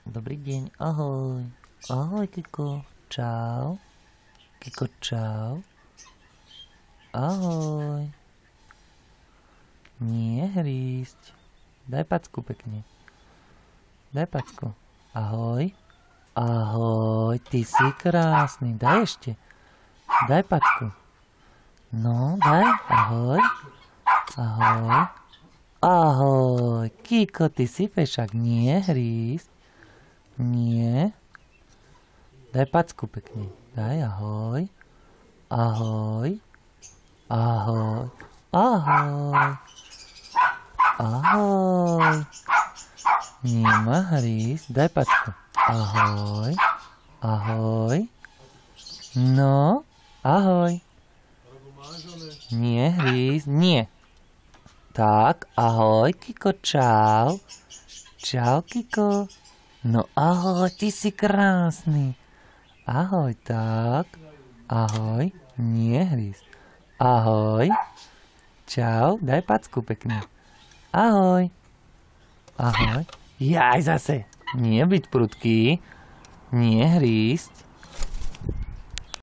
Dobrý deň, ahoj. Ahoj, Kiko. Čau. Kiko, čau. Ahoj. Nie hrísť. Daj packu pekne. Daj packu. Ahoj. Ahoj, ty si krásny. Daj ešte. Daj packu. No, daj. Ahoj. Ahoj. Ahoj. Kiko, ty si fešák. Nie hrísť. Nie. Daj packu pekne. Daj, ahoj. Ahoj. Ahoj. Ahoj. Ahoj. Nemá hrísť. Daj packu. Ahoj. Ahoj. No. Ahoj. Nie hrísť. Nie. Tak, ahoj, Kiko, čau. Čau, Kiko. No ahoj, ty si krásny. Ahoj, tak. Ahoj, nie hrísť. Ahoj. Čau, daj packu pekne. Ahoj. Ahoj. Jaj zase. Nie byť prudký. Nie hrísť.